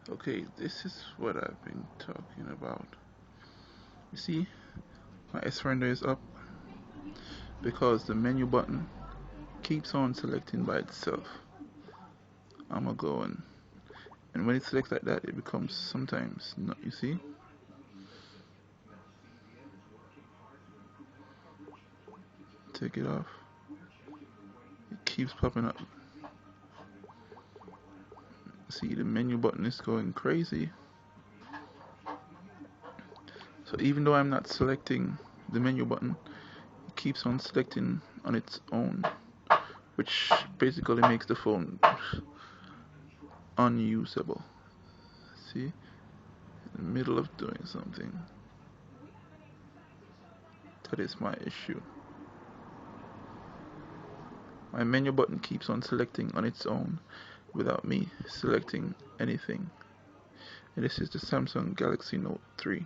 Okay, this is what I've been talking about. You see, my S render is up because the menu button keeps on selecting by itself. I'm gonna go and when it selects like that, it becomes sometimes not. You see, take it off. It keeps popping up. See, the menu button is going crazy. So even though I'm not selecting the menu button, it keeps on selecting on its own, which basically makes the phone unusable. See, in the middle of doing something. That is my issue. My menu button keeps on selecting on its own without me selecting anything. And this is the Samsung Galaxy Note 3.